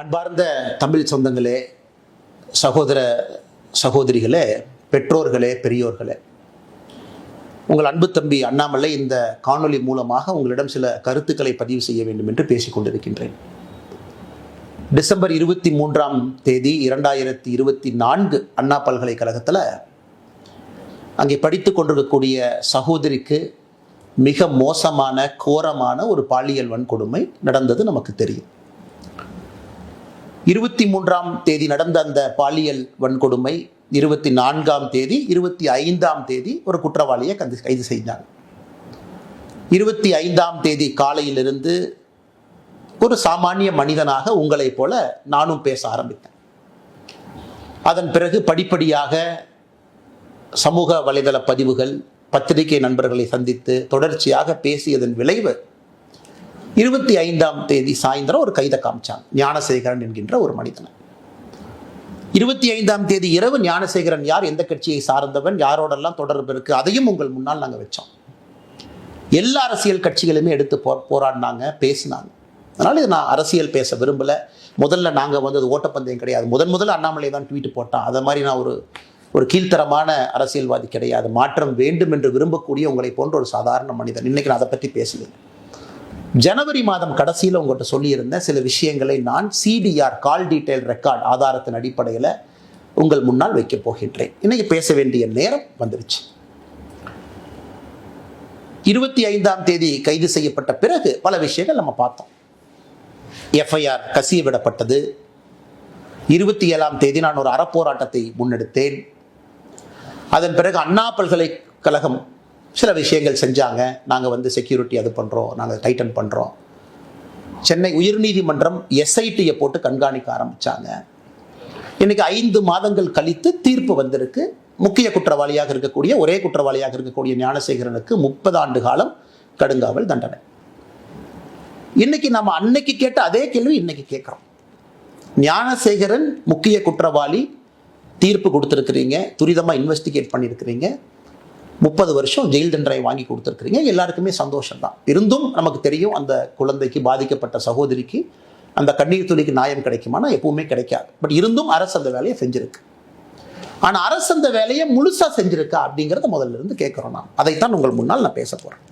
அன்பார்ந்த தமிழ் சொந்தங்களே, சகோதர சகோதரிகளே, பெற்றோர்களே, பெரியோர்களே, உங்கள் அன்பு தம்பி அண்ணாமலை இந்த காணொளி மூலமாக உங்களிடம் சில கருத்துக்களை பதிவு செய்ய வேண்டும் என்று பேசிக் கொண்டிருக்கின்றேன். டிசம்பர் 23ஆம் தேதி 2024 அண்ணா பல்கலைக்கழகத்தில் அங்கே படித்து கொண்டிருக்கக்கூடிய சகோதரிக்கு மிக மோசமான கோரமான ஒரு பாலியல் வன்கொடுமை நடந்தது நமக்கு தெரியும். 23ஆம் தேதி நடந்த அந்த பாலியல் வன்கொடுமை 24ஆம் தேதி 25ஆம் தேதி ஒரு குற்றவாளியை கைது செய்தாங்க. 25ஆம் தேதி காலையிலிருந்து ஒரு சாமானிய மனிதனாக உங்களைப் போல நானும் பேச ஆரம்பித்தேன். அதன் பிறகு படிப்படியாக சமூக வலைதள பதிவுகள், பத்திரிகை நண்பர்களை சந்தித்து தொடர்ச்சியாக பேசியதன் விளைவு 25ஆம் தேதி சாயந்தரம் ஒரு கைதை காமிச்சாங்க, ஞானசேகரன் என்கின்ற ஒரு மனிதனை. 25ஆம் தேதி இரவு ஞானசேகரன் யார், எந்த கட்சியை சார்ந்தவன், யாரோடெல்லாம் தொடர்பு இருக்கு, அதையும் உங்கள் முன்னால் நாங்கள் வச்சோம். எல்லா அரசியல் கட்சிகளுமே எடுத்து போராடினாங்க, பேசினாங்க. அதனால் இது நான் அரசியல் பேச விரும்பலை. முதல்ல நாங்கள் அது ஓட்டப்பந்தயம் கிடையாது. முதல்ல அண்ணாமலை தான் ட்வீட் போட்டான். அதை மாதிரி நான் ஒரு கீழ்த்தரமான அரசியல்வாதி கிடையாது. மாற்றம் வேண்டும் என்று விரும்பக்கூடிய உங்களை போன்ற ஒரு சாதாரண மனிதன். இன்னைக்கு நான் அதை பற்றி பேசுகிறேன். ஜனவரி மாதம் கடைசியில் உங்கள்கிட்ட சொல்லியிருந்த சில விஷயங்களை நான் CDR கால் டீட்டெயில் ரெக்கார்ட் ஆதாரத்தின் அடிப்படையில் உங்கள் முன்னால் வைக்கப் போகின்றேன். இன்னைக்கு பேச வேண்டிய நேரம் வந்துருச்சு. 25ஆம் தேதி கைது செய்யப்பட்ட பிறகு பல விஷயங்கள் நம்ம பார்த்தோம். FIR கசிய விடப்பட்டது. 27ஆம் தேதி நான் ஒரு அறப்போராட்டத்தை முன்னெடுத்தேன். அதன் பிறகு அண்ணா பல்கலைக்கழகம் சில விஷயங்கள் செஞ்சாங்க. நாங்கள் செக்யூரிட்டி அது பண்ணுறோம், நாங்கள் டைட்டன் பண்ணுறோம். சென்னை உயர்நீதிமன்றம் SITயை போட்டு கண்காணிக்க ஆரம்பித்தாங்க. இன்னைக்கு 5 மாதங்கள் கழித்து தீர்ப்பு வந்திருக்கு. முக்கிய குற்றவாளியாக இருக்கக்கூடிய, ஒரே குற்றவாளியாக இருக்கக்கூடிய ஞானசேகரனுக்கு 30 ஆண்டு காலம் கடுங்காவல் தண்டனை. இன்னைக்கு நம்ம அன்னைக்கு கேட்ட அதே கேள்வி இன்னைக்கு கேட்குறோம். ஞானசேகரன் முக்கிய குற்றவாளி, தீர்ப்பு கொடுத்துருக்கிறீங்க, துரிதமாக இன்வெஸ்டிகேட் பண்ணியிருக்கிறீங்க, 30 வருஷம் ஜெயில் தண்டனை வாங்கி கொடுத்துருக்கிறீங்க. எல்லாருக்குமே சந்தோஷம்தான். இருந்தும் நமக்கு தெரியும் அந்த குழந்தைக்கு, பாதிக்கப்பட்ட சகோதரிக்கு அந்த கண்ணீர் துளிக்கு நியாயம் கிடைக்குமானா எப்பவுமே கிடைக்காது. பட் இருந்தும் அரசு அந்த வேலையை செஞ்சிருக்கு. ஆனால் அரசு அந்த வேலையை முழுசா செஞ்சிருக்கா அப்படிங்கிறத முதல்ல இருந்து கேட்குறோம். நான் அதைத்தான் உங்கள் முன்னால் நான் பேச போறேன்.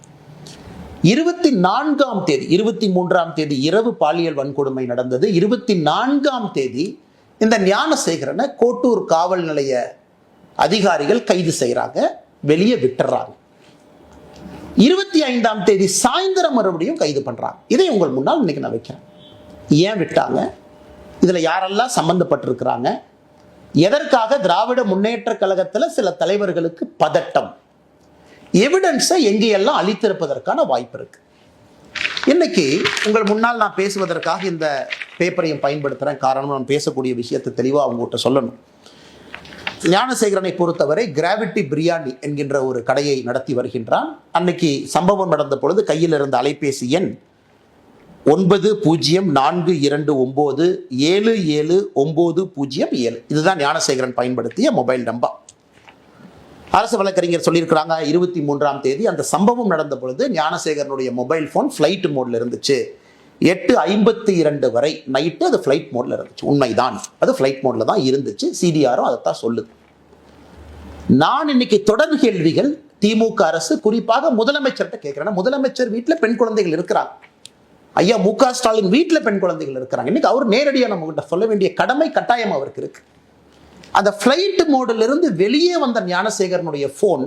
24ஆம் தேதி 23ஆம் தேதி இரவு பாலியல் வன்கொடுமை நடந்தது. 24ஆம் தேதி இந்த ஞானசேகரனை கோட்டூர் காவல் நிலைய அதிகாரிகள் கைது செய்கிறாங்க, வெளியே விட்டுறாங்க. 25ஆம் தேதி சாயந்தரம் மறுபடியும் கைது பண்றாங்க. இதை உங்கள் முன்னால் இன்னைக்கு நான் வைக்கிறேன். ஏன் விட்டாங்க, இதுல யாரெல்லாம் சம்பந்தப்பட்டிருக்கிறாங்க, எதற்காக திராவிட முன்னேற்ற கழகத்தில் சில தலைவர்களுக்கு பதட்டம், எவிடன்ஸை எங்கேயெல்லாம் அளித்திருப்பதற்கான வாய்ப்பு இருக்கு. இன்னைக்கு உங்கள் முன்னால் நான் பேசுவதற்காக இந்த பேப்பரையும் பயன்படுத்துறேன். காரணம், நான் பேசக்கூடிய விஷயத்தை தெளிவாக அவங்ககிட்ட சொல்லணும். ஞானசேகரனை பொறுத்தவரை கிராவிட்டி பிரியாணி என்கின்ற ஒரு கடையை நடத்தி வருகின்றான். அன்னைக்கு சம்பவம் நடந்த பொழுது கையில் இருந்த அலைபேசி எண் 9042977907. இதுதான் ஞானசேகரன் பயன்படுத்திய மொபைல் நம்பர். அரசு வழக்கறிஞர் சொல்லியிருக்கிறாங்க, 23ஆம் தேதி அந்த சம்பவம் நடந்த பொழுது ஞானசேகரனுடைய மொபைல் போன் ஃபிளைட் மோட்ல இருந்துச்சு. 8:52 வரை நைட்டு அது ஃபிளைட் மோட்ல இருந்துச்சு. உண்மைதான், அது ஃபிளைட் மோட்ல தான் இருந்துச்சு. CDRம் அதைத்தான் சொல்லுது. நான் இன்னைக்கு தொடர் கேள்விகள் திமுக அரசு, குறிப்பாக முதலமைச்சர்கிட்ட கேட்கிறேன். முதலமைச்சர் வீட்டில் பெண் குழந்தைகள் இருக்கிறாங்க. ஐயா MK ஸ்டாலின் வீட்டில் பெண் குழந்தைகள் இருக்கிறாங்க. இன்னைக்கு அவர் நேரடியாக நம்ம கிட்ட சொல்ல வேண்டிய கடமை கட்டாயம் அவருக்கு இருக்கு. அந்த ஃபிளைட் மோடில் இருந்து வெளியே வந்த ஞானசேகரனுடைய போன்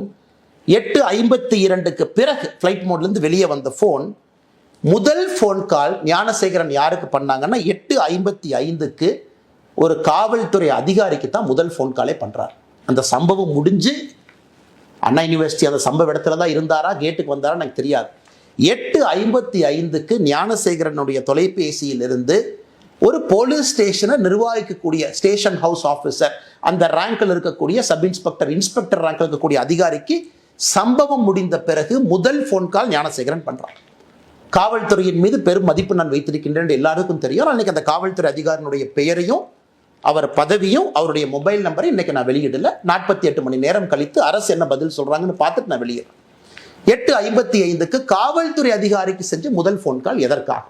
8:52க்கு பிறகு ஃபிளைட் மோட்ல இருந்து வெளியே வந்த போன், முதல் போன் கால் ஞானசேகரன் யாருக்கு பண்ணாங்கன்னா 8:55க்கு ஒரு காவல்துறை அதிகாரிக்கு தான் முதல் போன் காலே பண்றார். அந்த சம்பவம் முடிஞ்சு அண்ணா யூனிவர்சிட்டி அந்த சம்பவ இடத்துல தான் இருந்தாரா, கேட்டுக்கு வந்தாரா எனக்கு தெரியாது. 8:55க்கு ஞானசேகரனுடைய தொலைபேசியில் இருந்து ஒரு போலீஸ் ஸ்டேஷனை நிர்வகிக்கக்கூடிய ஸ்டேஷன் ஹவுஸ் ஆஃபீஸர், அந்த ரேங்கில் இருக்கக்கூடிய சப் இன்ஸ்பெக்டர், இன்ஸ்பெக்டர் ரேங்கில் இருக்கக்கூடிய அதிகாரிக்கு சம்பவம் முடிந்த பிறகு முதல் போன் கால் ஞானசேகரன் பண்றான். காவல்துறையின் மீது பெரும் மதிப்பு நான் வைத்திருக்கின்றேன் எல்லாருக்கும் தெரியும். அன்னைக்கு அந்த காவல்துறை அதிகாரினுடைய பெயரையும் அவர் பதவியும் அவருடைய மொபைல் நம்பரை இன்னைக்கு நான் வெளியிடல. 48 மணி நேரம் கழித்து அரசு என்ன பதில் சொல்றாங்கன்னு பார்த்துட்டு நான் வெளியிடுறேன். 8:55க்கு காவல்துறை அதிகாரிக்கு செஞ்ச முதல் போன் கால் எதற்காக?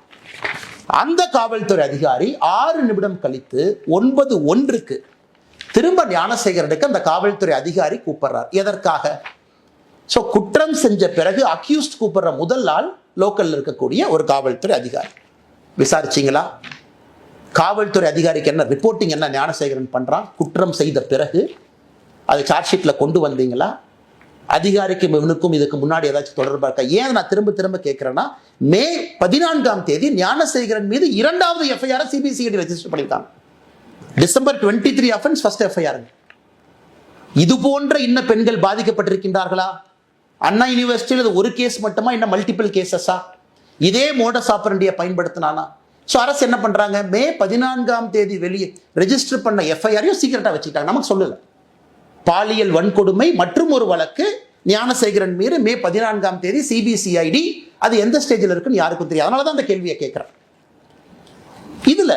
அந்த காவல்துறை அதிகாரி 6 நிமிடம் கழித்து 9:01 திரும்ப ஞானசேகரனுக்கு அந்த காவல்துறை அதிகாரி கூப்பிடுறார். எதற்காக? ஸோ குற்றம் செஞ்ச பிறகு அக்யூஸ்ட் கூப்பிடுற முதல் ஆள் லோக்கல்ல இருக்கக்கூடிய ஒரு காவல்துறை அதிகாரி. விசாரிச்சிங்களா? காவல்துறை அதிகாரிக்கு என்ன ரிப்போர்ட்டிங் என்ன ஞானசேகரன் பண்றான்? குற்றம் செய்த பிறகு அதை சார்ஜ் ஷீட்ல கொண்டு வந்தீங்களா? அதிகாரிக்கும் இவனுக்கும் இதுக்கு முன்னாடி ஏதாச்சும் தொடர்பா இருக்கா? ஏன் நான் திரும்ப திரும்ப கேட்கிறேன்னா, மே 14 ஞானசேகரன் மீது 2வது எஃப்ஐஆர் சிபிசிஐடி ரெஜிஸ்டர் பண்ணியிருக்காங்க. December 23 offence, first FIR. இது போன்ற இன்ன பெண்கள் பாதிக்கப்பட்டிருக்கின்றார்களா? அண்ணா யூனிவர்சிட்டியில் ஒரு கேஸ் மட்டுமா, இன்னும் மல்டிபிள் கேசஸா? இதே மோடஸ் ஆபரண்டியை பயன்படுத்தினானா? ஸோ அரசு என்ன பண்றாங்க, மே 14 வெளியே ரெஜிஸ்டர் பண்ண எஃப்ஐஆரையும் சீக்கிரட்டா வச்சுக்கிட்டாங்க. நமக்கு சொல்லல. பாலியல் வன்கொடுமை மற்றும் ஒரு வழக்கு ஞானசேகரன் மீது மே 14 சிபிசிஐடி, அது எந்த ஸ்டேஜில் இருக்குன்னு யாருக்கும் தெரியாது. அதனால தான் அந்த கேள்வியை கேட்கிறேன். இதுல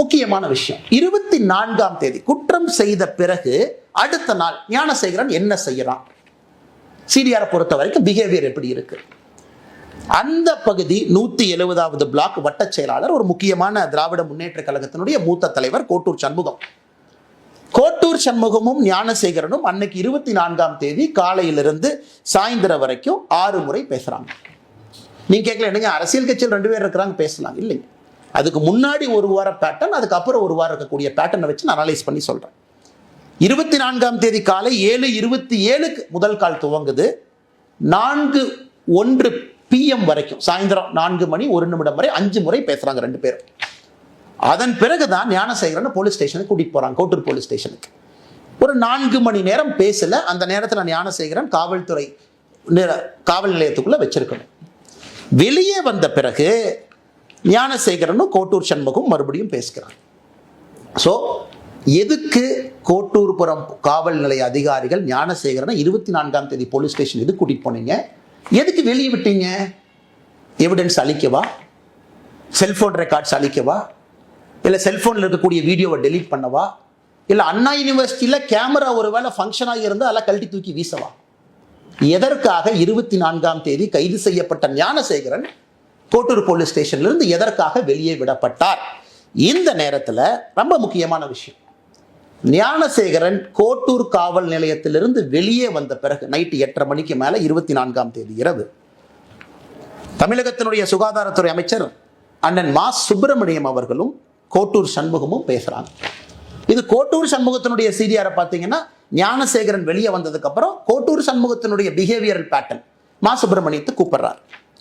முக்கியமான விஷயம், 24 குற்றம் செய்த பிறகு அடுத்த நாள் ஞானசேகரன் என்ன செய்யறான்? சிடிஆர் பொறுத்த வரைக்கும் பிஹேவியர் எப்படி இருக்கு? அந்த பகுதி 170வது பிளாக் வட்ட செயலாளர், ஒரு முக்கியமான திராவிட முன்னேற்ற கழகத்தினுடைய மூத்த தலைவர் கோட்டூர் சண்முகம். கோட்டூர் சண்முகமும் ஞானசேகரனும் அன்னைக்கு 24 காலையிலிருந்து சாயந்தரம் வரைக்கும் 6 முறை பேசுறாங்க. நீங்க கேட்கல, என்னங்க அரசியல் கட்சியில் 2 பேர் இருக்கிறாங்க, பேசலாம். இல்லைங்க, அதுக்கு முன்னாடி ஒரு வார பேட்டர்ன், அதுக்கப்புறம் ஒரு வாரம் இருக்கக்கூடிய பேட்டர்னை வச்சு நான் அனலைஸ் பண்ணி சொல்றேன். 24 காலை 7:27 முதல் கால் துவங்குது. 4:01 PM வரைக்கும், சாயந்தரம் 4 மணி 1 நிமிடம் வரை 5 முறை பேசுறாங்க 2 பேரும். அதன் பிறகுதான் ஞானசேகரன் போலீஸ் ஸ்டேஷனுக்கு கூட்டிட்டு போறாங்க, கோட்டூர் போலீஸ் ஸ்டேஷனுக்கு. ஒரு 4 மணி நேரம் பேசல. அந்த நேரத்தில் ஞானசேகரன் காவல் நிலையத்துக்குள்ள வச்சிருக்கணும். வெளியே வந்த பிறகு ஞானசேகரனும் கோட்டூர் சண்முகம் மறுபடியும் பேசுகிறார். ஸோ எதுக்கு கோட்டூர்புரம் காவல் நிலைய அதிகாரிகள் ஞானசேகரனை 24 போலீஸ் ஸ்டேஷன் எதுக்கு கூட்டிட்டு போனீங்க? எதுக்கு வெளியே விட்டீங்க? எவிடன்ஸ் அளிக்கவா? செல்போன் ரெக்கார்ட்ஸ் அளிக்கவா? இல்லை செல்போனில் இருக்கக்கூடிய வீடியோவை டெலீட் பண்ணவா? இல்லை அண்ணா யூனிவர்சிட்டியில் கேமரா ஒரு வேளை ஃபங்க்ஷன் ஆகி இருந்தால் அதெல்லாம் கழட்டி தூக்கி வீசவா? எதற்காக 24 கைது செய்யப்பட்ட ஞானசேகரன் கோட்டூர் போலீஸ் ஸ்டேஷன்ல இருந்து எதற்காக வெளியே விடப்பட்டார்? இந்த நேரத்தில் ரொம்ப முக்கியமான விஷயம், ஞானசேகரன் கோட்டூர் காவல் நிலையத்திலிருந்து வெளியே வந்த பிறகு நைட்டு 8:30 மணிக்கு மேல 24 இரவு தமிழகத்தினுடைய சுகாதாரத்துறை அமைச்சர் அண்ணன் மா சுப்பிரமணியம் அவர்களும் கோட்டூர் சண்முகமும் பேசுறாங்க. இது கோட்டூர் சண்முகத்தினுடைய சிடிஆரை பார்த்தீங்கன்னா, ஞானசேகரன் வெளியே வந்ததுக்கு அப்புறம் கோட்டூர் சண்முகத்தினுடைய பிஹேவியரல் பேட்டர்ன் மா சுப்பிரமணியத்தை கூப்பிடுறார்.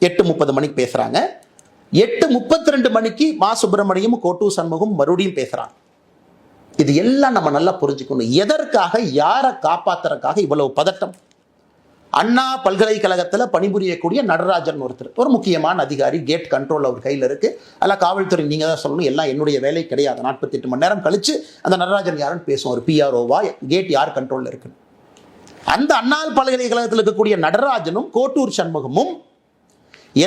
8:30 மணிக்கு பேசுறாங்க. 8:32 மணிக்கு மா சுப்பிரமணியம் கோட்டூர் சண்முகம் மறுபடியும் பேசுறாங்க. இது எல்லாம் நம்ம நல்லா புரிஞ்சுக்கணும். எதற்காக, யாரை காப்பாத்துறதுக்காக இவ்வளவு பதட்டம்? அண்ணா பல்கலைக்கழகத்தில் பணிபுரியக்கூடிய நடராஜன் ஒருத்தர், ஒரு முக்கியமான அதிகாரி, கேட் கண்ட்ரோல் அவர் கையில் இருக்கு. அல்ல காவல்துறை நீங்க தான் சொல்லணும், எல்லாம் என்னுடைய வேலை கிடையாது. 48 மணி நேரம் கழிச்சு அந்த நடராஜன் யாருன்னு பேசுவோம். ஒரு பிஆர்ஓவா, கேட் யார் கண்ட்ரோல்ல இருக்கு? அந்த அண்ணா பல்கலைக்கழகத்தில் இருக்கக்கூடிய நடராஜனும் கோட்டூர் சண்முகமும்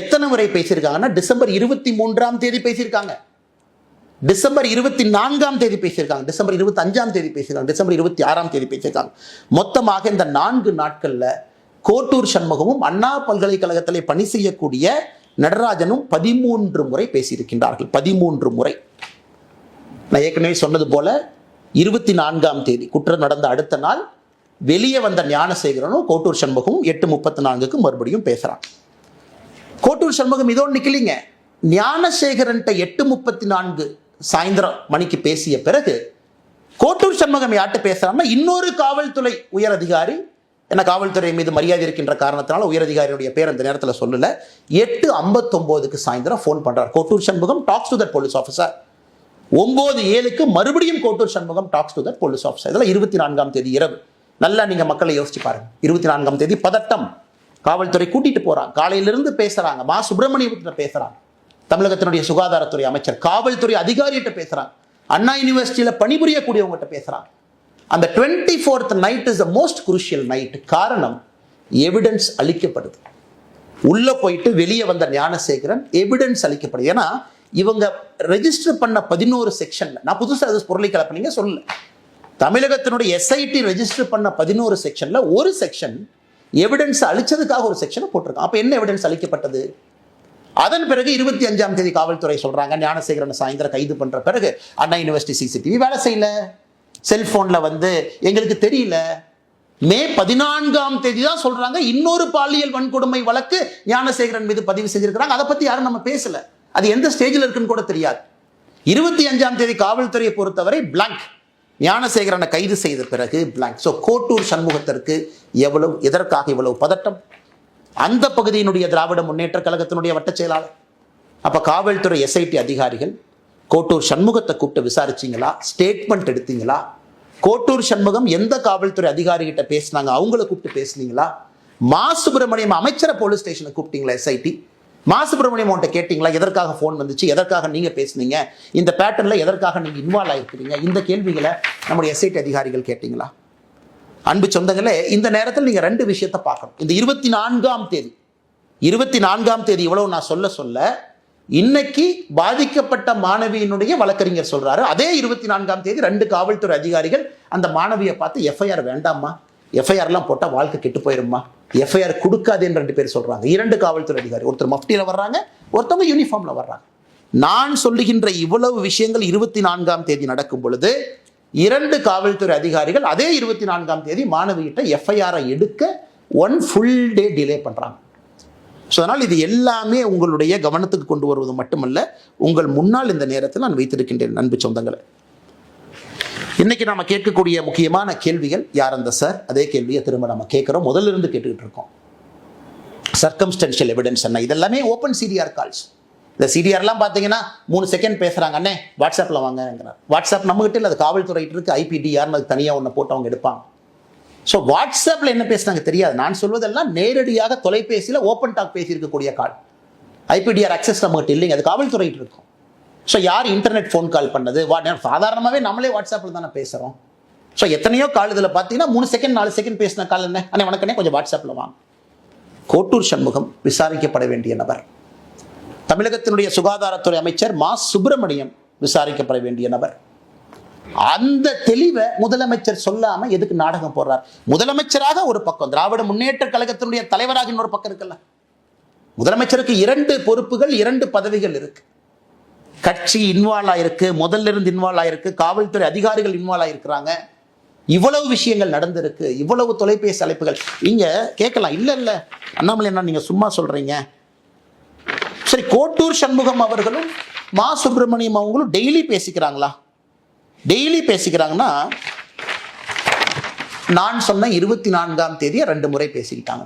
எத்தனை முறை பேசியிருக்காங்கன்னா, டிசம்பர் 23 பேசியிருக்காங்க, டிசம்பர் 24 பேசியிருக்காங்க, டிசம்பர் 25 பேசியிருக்காங்க, டிசம்பர் 26 பேசியிருக்காங்க. மொத்தமாக இந்த 4 நாட்கள்ல கோட்டூர் சண்முகமும் அண்ணா பல்கலைக்கழகத்திலே பணி செய்யக்கூடிய நடராஜனும் 13 முறை பேசியிருக்கின்றார்கள். 13 முறை. நான் ஏற்கனவே சொன்னது போல 24 குற்றம் நடந்த அடுத்த நாள் வெளியே வந்த ஞானசேகரனும் கோட்டூர் சண்முகமும் 8:34 மறுபடியும் பேசுறான். கோட்டூர் சண்முகம் இதோடு நிக்கலிங்க. ஞானசேகரன் 8:34 சாயந்தரம் மணிக்கு பேசிய பிறகு கோட்டூர் சண்முகம் யார்கிட்ட பேசுறான்னா, இன்னொரு காவல்துறை உயர் அதிகாரி, என்ன காவல்துறை மீது மரியாதை இருக்கின்ற காரணத்தினால உயர் அதிகாரியுடைய பேர் அந்த நேரத்தில் சொல்லல, 8:59 சாயந்தரம் போன் பண்றார் Kottur Shanmugam, tax to that police officer. 9:07 மறுபடியும் Kottur Shanmugam tax to that police officer. இதெல்லாம் 24 இரவு. நல்லா நீங்க மக்களை யோசிச்சு பாருங்க. 24 பதட்டம், காவல்துறை கூட்டிட்டு போறாங்க, காலையிலிருந்து பேசுறாங்க, மா சுப்பிரமணியத்திட்ட பேசுறாங்க, தமிழகத்தினுடைய சுகாதாரத்துறை அமைச்சர், காவல்துறை அதிகாரிகிட்ட பேசுறாங்க, அண்ணா யூனிவர்சிட்டியில பணிபுரியக்கூடியவங்ககிட்ட பேசுறாங்க. அந்த 24th night is the most crucial night. காரணம், எவிடன்ஸ் அளிக்கப்படுது. உள்ள போயிட்டு வெளியே வந்த ஞானசேகரன் எவிடன்ஸ் அளிக்கப்படுது. ஏன்னா இவங்க ரெஜிஸ்டர் பண்ண 11 செக்ஷன்ல, நான் புதுசாக அது பொருளை கலப்பினீங்க சொல்லல, தமிழகத்தினுடைய எஸ்ஐடி ரெஜிஸ்டர் பண்ண 11 செக்ஷன்ல ஒரு செக்ஷன் எவிடன்ஸ் அளிச்சதுக்காக ஒரு செக்ஷனை போட்டிருக்கான். அப்ப என்ன எவிடன்ஸ் அளிக்கப்பட்டது? அதன் பிறகு 25ஆம் தேதி காவல்துறை சொல்றாங்க ஞானசேகரன் சாயந்தரம் கைது பண்ற பிறகு அண்ணா யூனிவர்சிட்டி சிசிடிவி வேலை செய்யல, செல்போன்ல எங்களுக்கு தெரியல. மே 14ஆம் தேதி தான் சொல்றாங்க இன்னொரு பாலியல் வன்கொடுமை வழக்கு ஞானசேகரன் மீது பதிவு செஞ்சிருக்கிறாங்க. அதை பத்தி யாரும் நம்ம பேசல, அது எந்த ஸ்டேஜில் இருக்குன்னு கூட தெரியாது. 25ஆம் தேதி காவல்துறையை பொறுத்தவரை பிளாங்க். ஞானசேகரனை கைது செய்த பிறகு பிளாங்க். ஸோ கோட்டூர் சண்முகத்திற்கு எதற்காக இவ்வளவு பதட்டம்? அந்த பகுதியினுடைய திராவிட முன்னேற்ற கழகத்தினுடைய வட்ட செயலாளர். அப்ப காவல்துறை எஸ்ஐடி அதிகாரிகள் கோட்டூர் சண்முகத்தை கூப்பிட்டு விசாரிச்சீங்களா? ஸ்டேட்மெண்ட் எடுத்தீங்களா? கோட்டூர் சண்முகம் எந்த காவல்துறை அதிகாரிகிட்ட பேசினாங்க, அவங்கள கூப்பிட்டு பேசுனீங்களா? மா சுப்பிரமணியம் அமைச்சரை போலீஸ் ஸ்டேஷனுக்கு கூப்பிட்டீங்களா? எஸ்ஐடி மா சுப்பிரமணியம் அவன்கிட்ட கேட்டீங்களா? எதற்காக போன் வந்துச்சு, எதற்காக நீங்க பேசுனீங்க, இந்த பேட்டர்ல எதற்காக நீங்க இன்வால்வ் ஆயிருக்கிறீங்க? இந்த கேள்விகளை நம்முடைய எஸ்ஐடி அதிகாரிகள் கேட்டீங்களா? அன்பு சொந்தங்களே, இந்த நேரத்தில் நீங்க ரெண்டு விஷயத்தை பார்க்கணும். இந்த 24ஆம் தேதி இவ்வளவு நான் சொல்ல இன்னைக்கு பாதிக்கப்பட்ட மாணவியினுடைய வழக்கறிஞர் சொல்றாரு, அதே 24ஆம் தேதி 2 காவல்துறை அதிகாரிகள் அந்த மாணவியை பார்த்து எஃப்ஐஆர் வேண்டாமா, எஃப்ஐஆர்லாம் போட்டால் வாழ்க்கை கெட்டு போயிருமா, எஃப்ஐஆர் கொடுக்காதேன்னு 2 பேர் சொல்றாங்க. 2 காவல்துறை அதிகாரி, ஒருத்தர் மஃப்டியில் வர்றாங்க, ஒருத்தவங்க யூனிஃபார்ம்ல வர்றாங்க. நான் சொல்லுகின்ற இவ்வளவு விஷயங்கள் 24ஆம் தேதி நடக்கும் பொழுது 2 காவல்துறை அதிகாரிகள் அதே 24ஆம் தேதி மாணவியிட்ட எஃப்ஐஆரை எடுக்க 1 ஃபுல் டே டிலே பண்றாங்க. ஸோ அதனால் இது எல்லாமே உங்களுடைய கவனத்துக்கு கொண்டு வருவது மட்டுமல்ல, உங்கள் முன்னால் இந்த நேரத்தில் நான் வைத்திருக்கின்றேன். அன்பு சொந்தங்களை, இன்னைக்கு நாம கேட்கக்கூடிய முக்கியமான கேள்விகள், யார் அந்த சார்? அதே கேள்வியை திரும்ப நம்ம கேட்கிறோம், முதல்ல இருந்து கேட்டுக்கிட்டு இருக்கோம். சர்க்கம்ஸ்டன்ஷியல் எவிடன்ஸ் என்ன? இதெல்லாமே ஓப்பன் சிடிஆர் கால்ஸ். இந்த சிடிஆர்லாம் பார்த்தீங்கன்னா 3 செகண்ட் பேசுறாங்க, அண்ணே வாட்ஸ்அப்பில் வாங்கிறார். வாட்ஸ்அப் நம்மகிட்ட இல்லை, அது காவல்துறையிட்டு இருக்கு. ஐபிடிஆர்னு அது தனியாக ஒன்று போட்டு அவங்க எடுப்பாங்க. ஸோ வாட்ஸ்அப்பில் என்ன பேசுனாங்க தெரியாது. நான் சொல்வதெல்லாம் நேரடியாக தொலைபேசியில் ஓப்பன் டாக் பேசியிருக்கக்கூடிய கால். ஐபிடிஆர் அக்சஸ் நம்மகிட்ட இல்லைங்க, அது காவல்துறையிட்டு இருக்கும். ஸோ யார் இன்டர்நெட் ஃபோன் கால் பண்ணது? சாதாரணமாகவே நம்மளே வாட்ஸ்அப்பில் தானே பேசுகிறோம். ஸோ எத்தனையோ கால் இதில் பார்த்தீங்கன்னா 3 செகண்ட் 4 செகண்ட் பேசின கால் என்ன, அண்ணே வணக்கண்ணே கொஞ்சம் வாட்ஸ்அப்பில் வாங்க. கோட்டூர் சண்முகம் விசாரிக்கப்பட வேண்டிய நபர். தமிழகத்தினுடைய சுகாதாரத்துறை அமைச்சர் மா சுப்பிரமணியம் விசாரிக்கப்பட வேண்டிய நபர். அந்த தெளிவை முதலமைச்சர் சொல்லாம எதுக்கு நாடகம் போடுறார்? முதலமைச்சராக ஒரு பக்கம், திராவிட முன்னேற்ற கழகத்தினுடைய தலைவராக இன்னொரு பக்கம் இருக்குல்ல. முதலமைச்சருக்கு 2 பொறுப்புகள், 2 பதவிகள் இருக்கு. கட்சி இன்வால்வ் ஆயிருக்கு, முதல்ல இருந்து இன்வால்வ் ஆயிருக்கு, காவல்துறை அதிகாரிகள் இன்வால்வ் ஆயிருக்கிறாங்க. இவ்வளவு விஷயங்கள் நடந்திருக்கு, இவ்வளவு தொலைபேசி அழைப்புகள். நீங்க கேட்கலாம், இல்ல அண்ணாமலை என்ன நீங்க சும்மா சொல்றீங்க? சரி, கோட்டூர் சண்முகம் அவர்களும் மா சுப்பிரமணியம் அவங்களும் டெய்லி பேசிக்கிறாங்களா? டெய்லி பேசிக்கிறாங்கன்னா, நான் சொன்ன 24ஆம் தேதியை 2 முறை பேசிக்கிட்டாங்க.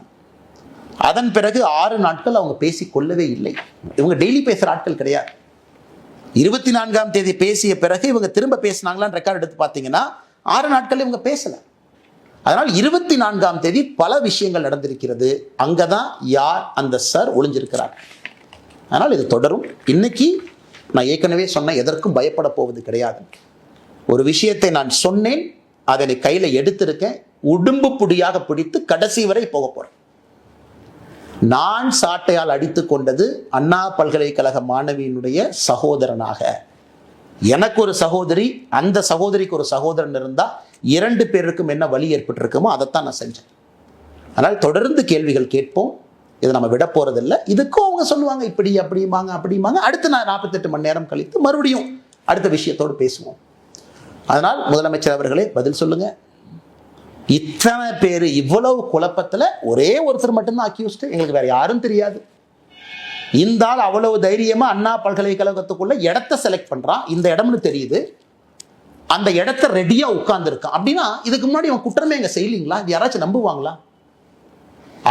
அதன் பிறகு 6 நாட்கள் அவங்க பேசிக்கொள்ளவே இல்லை. இவங்க டெய்லி பேசுற ஆட்கள் கிடையாது. 24ஆம் தேதி பேசிய பிறகு இவங்க திரும்ப பேசினாங்களான்னு ரெக்கார்ட் எடுத்து பார்த்தீங்கன்னா 6 நாட்கள் இவங்க பேசல. அதனால் 24ஆம் தேதி பல விஷயங்கள் நடந்திருக்கிறது. அங்கதான் யார் அந்த சார் ஒளிஞ்சிருக்கிறார். அதனால் இது தொடரும். இன்னைக்கு நான் ஏற்கனவே சொன்ன, எதற்கும் பயப்பட போவது கிடையாது. ஒரு விஷயத்தை நான் சொன்னேன், அதனை கையில எடுத்திருக்கேன், உடும்பு புடியாக பிடித்து கடைசி வரை போக போறேன். நான் சாட்டையால் அடித்துக் கொண்டது அண்ணா பல்கலைக்கழக மாணவியினுடைய சகோதரனாக. எனக்கு ஒரு சகோதரி, அந்த சகோதரிக்கு ஒரு சகோதரன் இருந்தா 2 பேருக்கும் என்ன வலி ஏற்பட்டிருக்குமோ அதைத்தான் நான் செஞ்சேன். அதனால் தொடர்ந்து கேள்விகள் கேட்போம். இதை நம்ம விட போறதில்லை. இதுக்கும் அவங்க சொல்லுவாங்க இப்படி அப்படிமாங்க. அடுத்து நான் 48 மணி நேரம் கழித்து மறுபடியும் அடுத்த விஷயத்தோடு பேசுவோம். அதனால் முதலமைச்சர் அவர்களே பதில் சொல்லுங்க. இத்தனை பேர் இவ்வளவு குழப்பத்துல ஒரே ஒருத்தர் மட்டும்தான் அக்யூஸ்ட், எங்களுக்கு வேற யாரும் தெரியாது. இந்த ஆள் அவ்வளவு தைரியமா அண்ணா பல்கலைக்கழகத்துக்குள்ள இடத்தை செலக்ட் பண்றான், இந்த இடம்னு தெரியுது, அந்த இடத்த ரெடியா உட்கார்ந்து இருக்கான். அப்படின்னா இதுக்கு முன்னாடி அவன் குற்றமே எங்க செய்யலீங்களா? இது யாராச்சும் நம்புவாங்களா?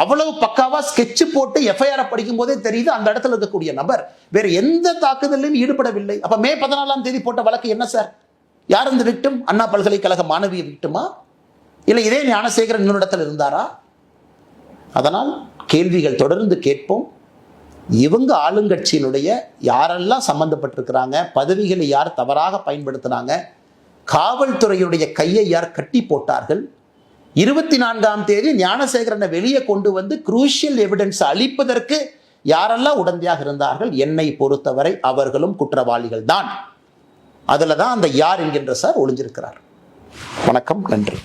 அவ்வளவு பக்காவா ஸ்கெட்ச் போட்டு எஃப்ஐஆர் படிக்கும் போதே தெரியுது அந்த இடத்துல இருக்கக்கூடிய நபர் வேற எந்த தாக்குதலையும் ஈடுபடவில்லை. அப்ப மே 14ஆம் தேதி போட்ட வழக்கு என்ன சார்? யார் இந்த விக்டிம்? அண்ணா பல்கலைக்கழக மாணவி விக்டிமா, இல்லை இதே ஞானசேகரன் இன்னொரு இடத்துல இருந்தாரா? அதனால் கேள்விகள் தொடர்ந்து கேட்போம். இவங்க ஆளுங்கட்சியினுடைய யாரெல்லாம் சம்பந்தப்பட்டிருக்கிறாங்க, பதவிகளை யார் தவறாக பயன்படுத்தினாங்க, காவல்துறையுடைய கையை யார் கட்டி போட்டார்கள், 24ஆம் தேதி ஞானசேகரனை வெளியே கொண்டு வந்து குரூஷியல் எவிடன்ஸ் அளிப்பதற்கு யாரெல்லாம் உடந்தையாக இருந்தார்கள், என்னை பொறுத்தவரை அவர்களும் குற்றவாளிகள் தான். அதுல தான் அந்த யார் என்கின்ற சார் ஒளிஞ்சிருக்கிறார். வணக்கம், நன்றி.